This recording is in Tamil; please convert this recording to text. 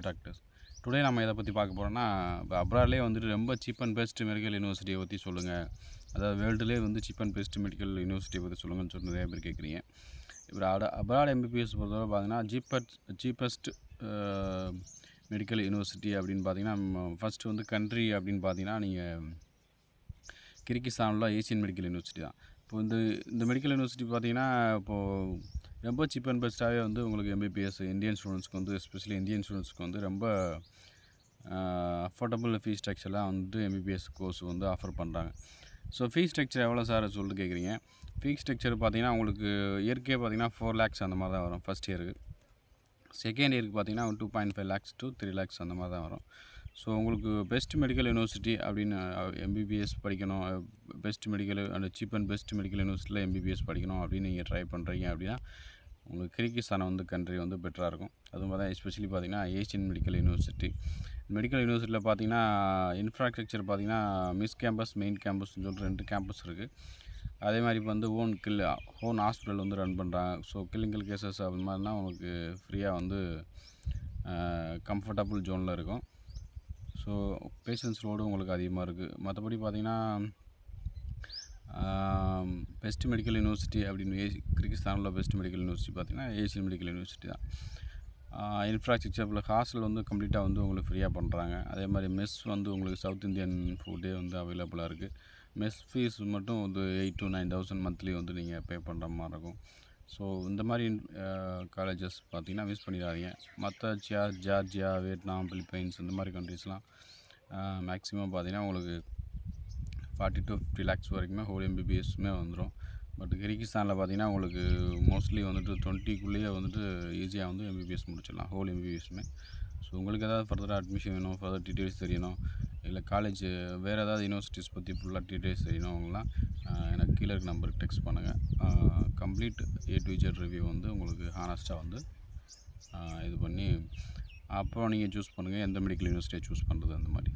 டாக்டர்ஸ் டுடே நம்ம இதை பற்றி பார்க்க போகிறோம்னா இப்போ அப்ராட்லேயே வந்துட்டு ரொம்ப சீப் அண்ட் பெஸ்ட் மெடிக்கல் யூனிவர்சிட்டியை பற்றி சொல்லுங்கள். அதாவது வேர்ல்டுலேயே வந்து சீப் அண்ட் பெஸ்ட் மெடிக்கல் யூனிவர்சிட்டியை பற்றி சொல்லுங்கன்னு சொல்லி நிறைய பேர் கேட்குறீங்க. இப்போ அப்ராட் எம்பிபிஎஸ் பொறுத்தவரை பார்த்தீங்கன்னா சீப்பஸ்ட் மெடிக்கல் யூனிவர்சிட்டி அப்படின்னு பார்த்தீங்கன்னா ஃபஸ்ட்டு வந்து கண்ட்ரி அப்படின்னு பார்த்தீங்கன்னா நீங்கள் கிர்கிஸ்தானில் ஏசியன் மெடிக்கல் யூனிவர்சிட்டி தான். இப்போ இந்த மெடிக்கல் யூனிவர்சிட்டி பார்த்தீங்கன்னா இப்போது ரொம்ப சீப் அண்ட் பெஸ்ட்டாகவே வந்து உங்களுக்கு எம்பிபிஎஸ் இந்தியன் ஸ்டூடெண்ட்ஸ்க்கு வந்து எஸ்பெஷலி இந்தியன் ஸ்டூடெண்ட்ஸ்க்கு வந்து ரொம்ப அஃபோர்டபுள் ஃபீஸ் ஸ்ட்ரக்சர்லாம் வந்துட்டு எம்பிபிஎஸ் கோர்ஸ் வந்து ஆஃபர் பண்ணுறாங்க. ஸோ ஃபீஸ் ஸ்ட்ரக்சர் எவ்வளோ சார் சொல்லிட்டு கேட்குறீங்க. ஃபீஸ் ஸ்ட்ரக்சர் பார்த்தீங்கன்னா உங்களுக்கு இயற்கையே பார்த்தீங்கன்னா 4 lakhs அந்த மாதிரி தான் வரும் ஃபஸ்ட் இயருக்கு. செகண்ட் இயருக்கு பார்த்தீங்கன்னா 2.5 lakhs to 3 lakhs அந்த மாதிரி தான் வரும். ஸோ உங்களுக்கு பெஸ்ட் மெடிக்கல் யூனிவர்சிட்டி அப்படின்னு எம்பிபிஎஸ் படிக்கணும், best medical and cheap and best medical யூனிவர்சிட்டியில் எம்பிபிஎஸ் படிக்கணும் அப்படின்னு நீங்கள் ட்ரை பண்ணுறீங்க அப்படின்னா உங்களுக்கு கிர்கிஸ்தான் வந்து கண்ட்ரி வந்து பெட்டராக இருக்கும். அதுவும் பார்த்தா எஸ்பெஷலி பார்த்தீங்கன்னா ஏசியன் மெடிக்கல் யூனிவர்சிட்டியில் பார்த்தீங்கன்னா இன்ஃப்ராஸ்ட்ரக்சர் பார்த்தீங்கன்னா மிஸ் கேம்பஸ் மெயின் கேம்பஸ்ன்னு சொல்லிட்டு 2 கேம்பஸ் இருக்குது. அதே மாதிரி இப்போ வந்து ஓன் ஹாஸ்பிட்டல் வந்து ரன் பண்ணுறாங்க. ஸோ கிளினிக்கல் கேசஸ் அது மாதிரினா உங்களுக்கு ஃப்ரீயாக வந்து கம்ஃபர்டபுள் ஜோனில் இருக்கும். ஸோ பேஷண்ட்ஸ் லோடும் உங்களுக்கு அதிகமாக இருக்குது. மற்றபடி பார்த்திங்கன்னா பெஸ்ட் மெடிக்கல் யூனிவர்சிட்டி அப்படின்னு கிர்கிஸ்தானில் பெஸ்ட் மெடிக்கல் யூனிவர்சிட்டி பார்த்திங்கன்னா ஏசியன் மெடிக்கல் யூனிவர்சிட்டி தான். இன்ஃப்ராஸ்ட்ரக்சர் ப்ளஸ் ஹாஸ்டல் வந்து கம்ப்ளீட்டாக வந்து உங்களுக்கு ஃப்ரீயாக பண்ணுறாங்க. அதே மாதிரி மெஸ் வந்து உங்களுக்கு சவுத் இந்தியன் ஃபுட்டே வந்து அவைலபிளாக இருக்குது. மெஸ் ஃபீஸ் மட்டும் வந்து 8,000 to 9,000 மந்த்லி வந்து நீங்கள் பே பண்ணுற மாதிரி இருக்கும். ஸோ இந்த மாதிரி காலேஜஸ் பார்த்திங்கன்னா மிஸ் பண்ணிடாதீங்க. மற்ற ஜார்ஜியா, வியட்நாம், பிலிப்பைன்ஸ் இந்த மாதிரி கண்ட்ரீஸ்லாம் மேக்ஸிமம் பார்த்திங்கன்னா உங்களுக்கு 40 to 50 lakhs வரைக்குமே ஹோல் எம்பிபிஎஸ்மே வந்துடும். பட் கிர்கிஸ்தானில் பார்த்திங்கன்னா உங்களுக்கு மோஸ்ட்லி வந்துட்டு 20க்குள்ளேயே வந்துட்டு ஈஸியாக வந்து எம்பிபிஎஸ் முடிச்சிடலாம் ஹோல் எம்பிபிஎஸ்மே. ஸோ உங்களுக்கு ஏதாவது ஃபர்தராக அட்மிஷன் வேணும், ஃபர்தர் டீட்டெயில்ஸ் தெரியணும், இல்லை காலேஜ் வேறு ஏதாவது யூனிவர்சிட்டிஸ் பற்றி ஃபுல்லாக டீட்டெயில்ஸ் தெரியணும் அவங்களாம் எனக்கு கீழே இருக்க நம்பருக்கு டெக்ஸ்ட் பண்ணுங்கள். Complete A to Z review வந்து உங்களுக்கு ஹானஸ்ட்டாக வந்து இது பண்ணி அப்புறம் நீங்கள் சூஸ் பண்ணுங்கள் எந்த மெடிக்கல் யூனிவர்சிட்டியை சூஸ் பண்ணுறது அந்த மாதிரி.